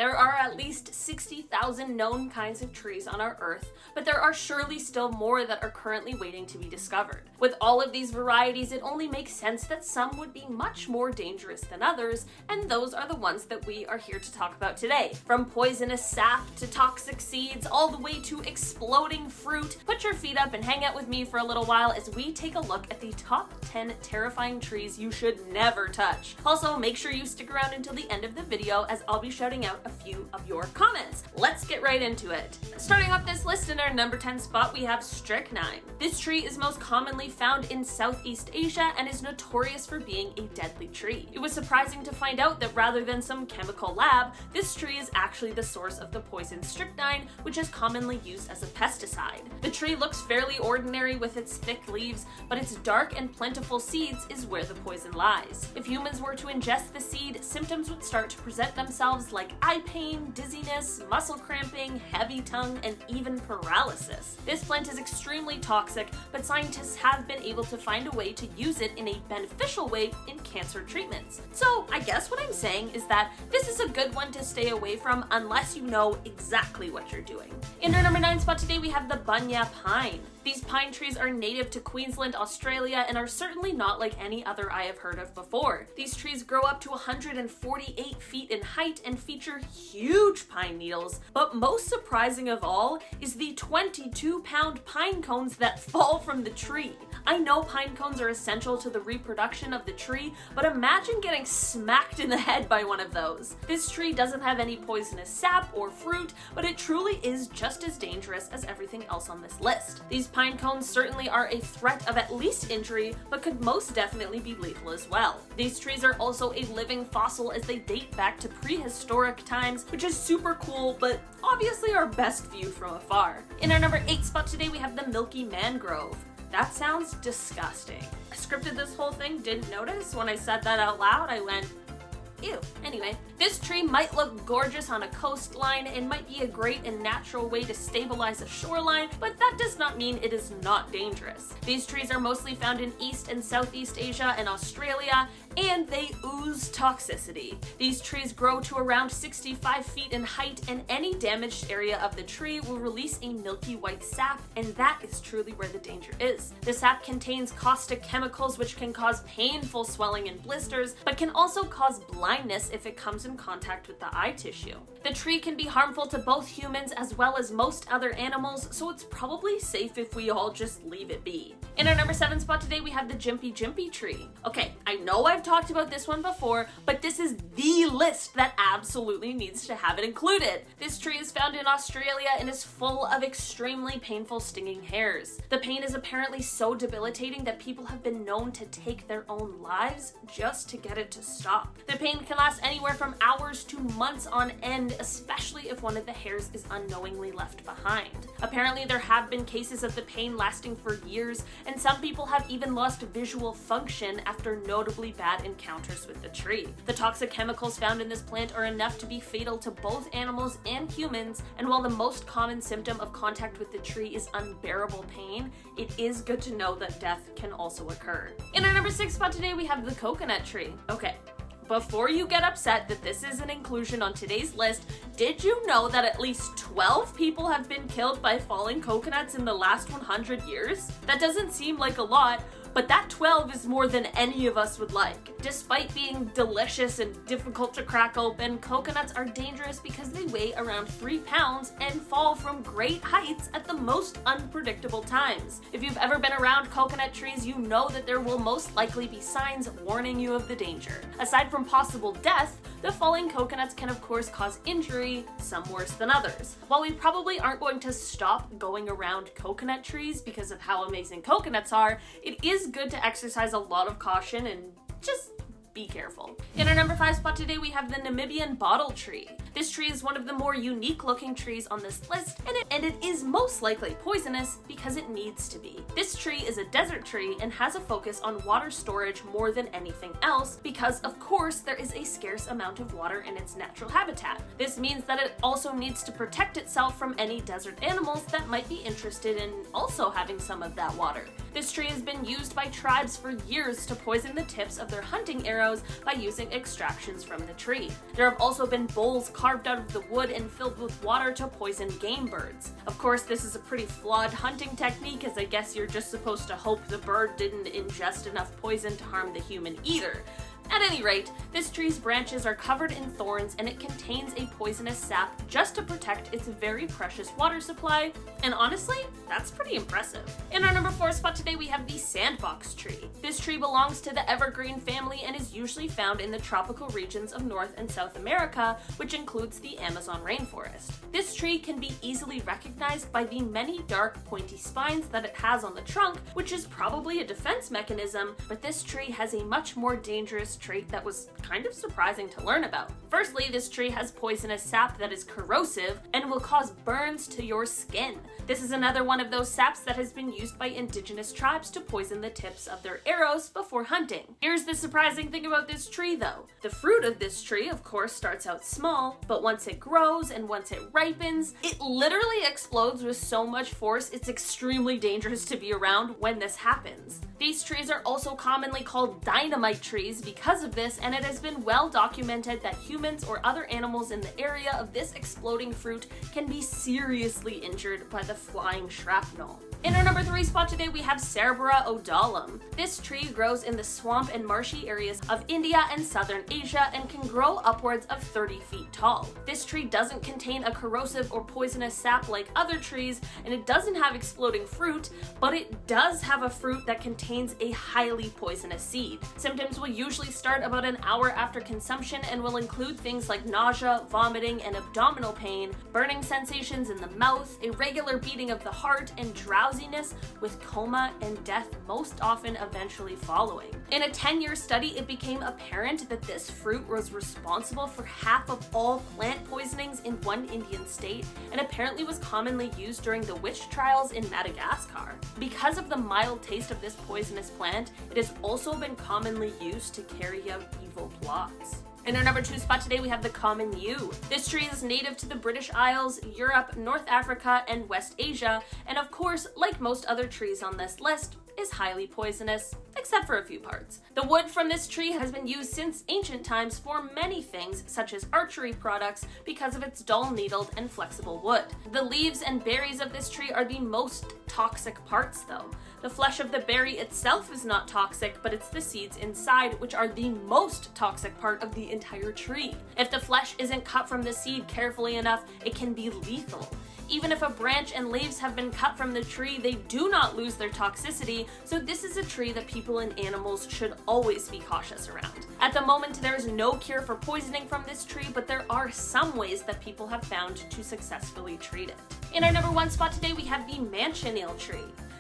There are at least 60,000 known kinds of trees on our Earth, but there are surely still more that are currently waiting to be discovered. With all of these varieties, it only makes sense that some would be much more dangerous than others, and those are the ones that we are here to talk about today. From poisonous sap to toxic seeds, all the way to exploding fruit. Put your feet up and hang out with me for a little while as we take a look at the top 10 terrifying trees you should never touch. Also, make sure you stick around until the end of the video as I'll be shouting out a few of your comments. Let's get right into it. Starting off this list, in our number 10 spot, we have strychnine. This tree is most commonly found in Southeast Asia and is notorious for being a deadly tree. It was surprising to find out that rather than some chemical lab, this tree is actually the source of the poison strychnine, which is commonly used as a pesticide. The tree looks fairly ordinary with its thick leaves, but its dark and plentiful seeds is where the poison lies. If humans were to ingest the seed, symptoms would start to present themselves like eye pain, dizziness, muscle cramping, heavy tongue, and even paralysis. This plant is extremely toxic, but scientists have been able to find a way to use it in a beneficial way in cancer treatments. So I guess what I'm saying is that this is a good one to stay away from unless you know exactly what you're doing. In our number 9 spot today, we have the bunya pine. These pine trees are native to Queensland, Australia, and are certainly not like any other I have heard of before. These trees grow up to 148 feet in height and feature huge pine needles, but most surprising of all is the 22-pound pine cones that fall from the tree. I know pine cones are essential to the reproduction of the tree, but imagine getting smacked in the head by one of those. This tree doesn't have any poisonous sap or fruit, but it truly is just as dangerous as everything else on this list. These pine cones certainly are a threat of at least injury, but could most definitely be lethal as well. These trees are also a living fossil as they date back to prehistoric times, which is super cool, but obviously are best viewed from afar. In our number 8 spot today, we have the milky mangrove. That sounds disgusting. I scripted this whole thing, didn't notice. When I said that out loud, I went, ew. Anyway, this tree might look gorgeous on a coastline and might be a great and natural way to stabilize a shoreline, but that does not mean it is not dangerous. These trees are mostly found in East and Southeast Asia and Australia, and they ooze toxicity. These trees grow to around 65 feet in height, and any damaged area of the tree will release a milky white sap, and that is truly where the danger is. The sap contains caustic chemicals which can cause painful swelling and blisters, but can also cause blindness if it comes in contact with the eye tissue. The tree can be harmful to both humans as well as most other animals, so it's probably safe if we all just leave it be. In our number 7 spot today, we have the Gympie Gympie tree. Okay, I know I've talked about this one before, but this is the list that absolutely needs to have it included. This tree is found in Australia and is full of extremely painful stinging hairs. The pain is apparently so debilitating that people have been known to take their own lives just to get it to stop. The pain can last anywhere from hours to months on end, especially if one of the hairs is unknowingly left behind. Apparently, there have been cases of the pain lasting for years, and some people have even lost visual function after notably bad encounters with the tree. The toxic chemicals found in this plant are enough to be fatal to both animals and humans, and while the most common symptom of contact with the tree is unbearable pain, it is good to know that death can also occur. In our number 6 spot today, we have the coconut tree. Okay, before you get upset that this is an inclusion on today's list, did you know that at least 12 people have been killed by falling coconuts in the last 100 years? That doesn't seem like a lot, but that 12 is more than any of us would like. Despite being delicious and difficult to crack open, coconuts are dangerous because they weigh around 3 pounds and fall from great heights at the most unpredictable times. If you've ever been around coconut trees, you know that there will most likely be signs warning you of the danger. Aside from possible death, the falling coconuts can of course cause injury, some worse than others. While we probably aren't going to stop going around coconut trees because of how amazing coconuts are, it is good to exercise a lot of caution and just be careful. In our number 5 spot today, we have the Namibian bottle tree. This tree is one of the more unique looking trees on this list, and it is most likely poisonous because it needs to be. This tree is a desert tree and has a focus on water storage more than anything else because, of course, there is a scarce amount of water in its natural habitat. This means that it also needs to protect itself from any desert animals that might be interested in also having some of that water. This tree has been used by tribes for years to poison the tips of their hunting arrows arrows by using extractions from the tree. There have also been bowls carved out of the wood and filled with water to poison game birds. Of course, this is a pretty flawed hunting technique, as I guess you're just supposed to hope the bird didn't ingest enough poison to harm the human either. At any rate, this tree's branches are covered in thorns and it contains a poisonous sap just to protect its very precious water supply, and honestly, that's pretty impressive. In our number 4 spot today, we have the sandbox tree. This tree belongs to the evergreen family and is usually found in the tropical regions of North and South America, which includes the Amazon rainforest. This tree can be easily recognized by the many dark, pointy spines that it has on the trunk, which is probably a defense mechanism, but this tree has a much more dangerous trait that was kind of surprising to learn about. Firstly, this tree has poisonous sap that is corrosive and will cause burns to your skin. This is another one of those saps that has been used by indigenous tribes to poison the tips of their arrows before hunting. Here's the surprising thing about this tree though. The fruit of this tree, of course, starts out small, but once it grows and once it ripens, it literally explodes with so much force it's extremely dangerous to be around when this happens. These trees are also commonly called dynamite trees because of this, and it has been well documented that humans or other animals in the area of this exploding fruit can be seriously injured by the flying shrapnel. In our number 3 spot today, we have Cerbera odolum. This tree grows in the swamp and marshy areas of India and southern Asia and can grow upwards of 30 feet tall. This tree doesn't contain a corrosive or poisonous sap like other trees, and it doesn't have exploding fruit, but it does have a fruit that contains a highly poisonous seed. Symptoms will usually start about an hour after consumption and will include things like nausea, vomiting, and abdominal pain, burning sensations in the mouth, irregular beating of the heart, and drowsiness, with coma and death most often eventually following. In a 10-year study, it became apparent that this fruit was responsible for half of all plant poisonings in one Indian state, and apparently was commonly used during the witch trials in Madagascar. Because of the mild taste of this poisonous plant, it has also been commonly used to carry out evil plots. In our number 2 spot today, we have the common yew. This tree is native to the British Isles, Europe, North Africa, and West Asia, and of course, like most other trees on this list, is highly poisonous, except for a few parts. The wood from this tree has been used since ancient times for many things, such as archery products, because of its dull-needled and flexible wood. The leaves and berries of this tree are the most toxic parts, though. The flesh of the berry itself is not toxic, but it's the seeds inside which are the most toxic part of the entire tree. If the flesh isn't cut from the seed carefully enough, it can be lethal. Even if a branch and leaves have been cut from the tree, they do not lose their toxicity, so this is a tree that people and animals should always be cautious around. At the moment, there is no cure for poisoning from this tree, but there are some ways that people have found to successfully treat it. In our number 1 spot today, we have the manchineel tree.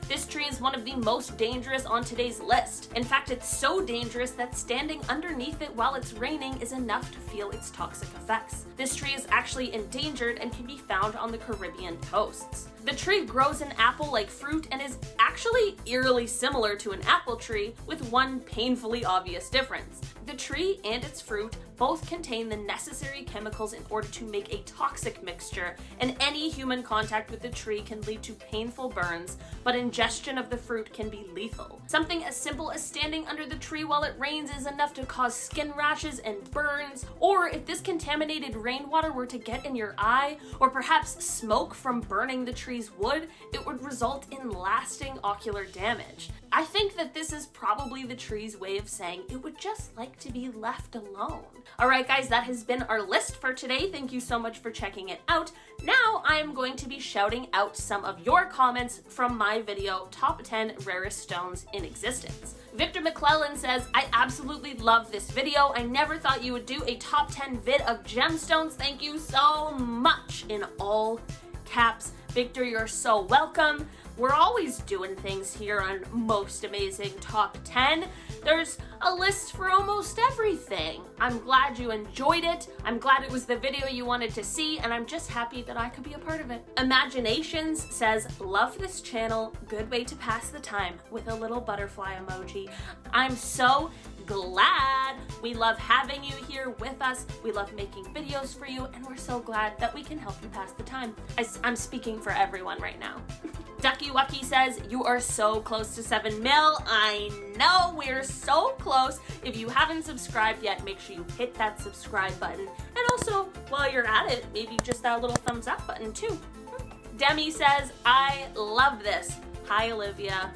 This tree is one of the most dangerous on today's list. In fact, it's so dangerous that standing underneath it while it's raining is enough to feel its toxic effects. This tree is actually endangered and can be found on the Caribbean coasts. The tree grows an apple-like fruit and is actually eerily similar to an apple tree, with one painfully obvious difference. The tree and its fruit both contain the necessary chemicals in order to make a toxic mixture, and any human contact with the tree can lead to painful burns, but ingestion of the fruit can be lethal. Something as simple as standing under the tree while it rains is enough to cause skin rashes and burns, or if this contaminated rainwater were to get in your eye, or perhaps smoke from burning the tree's wood, it would result in lasting ocular damage. I think that this is probably the tree's way of saying it would just like to be left alone. Alright guys, that has been our list for today. Thank you so much for checking it out. Now I am going to be shouting out some of your comments from my video, Top 10 Rarest Stones in Existence. Victor McClellan says, I absolutely love this video. I never thought you would do a top 10 vid of gemstones. Thank you so much, in all caps. Victor, you're so welcome. We're always doing things here on Most Amazing Top 10. There's a list for almost everything. I'm glad you enjoyed it. I'm glad it was the video you wanted to see, and I'm just happy that I could be a part of it. Imaginations says, love this channel, good way to pass the time, with a little butterfly emoji. I'm so glad. We love having you here with us. We love making videos for you, and we're so glad that we can help you pass the time. I'm speaking for everyone right now. Ducky Wucky says, you are so close to 7 mil. I know, we're so close. If you haven't subscribed yet, make sure you hit that subscribe button. And also, while you're at it, maybe just that little thumbs up button too. Demi says, I love this. Hi, Olivia.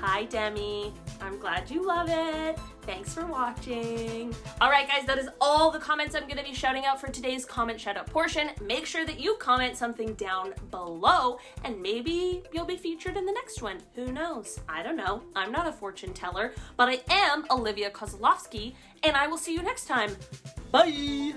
Hi, Demi. I'm glad you love it. Thanks for watching. All right, guys, that is all the comments I'm gonna be shouting out for today's comment shout out portion. Make sure that you comment something down below, and maybe you'll be featured in the next one. Who knows? I don't know. I'm not a fortune teller, but I am Olivia Kozlowski, and I will see you next time. Bye.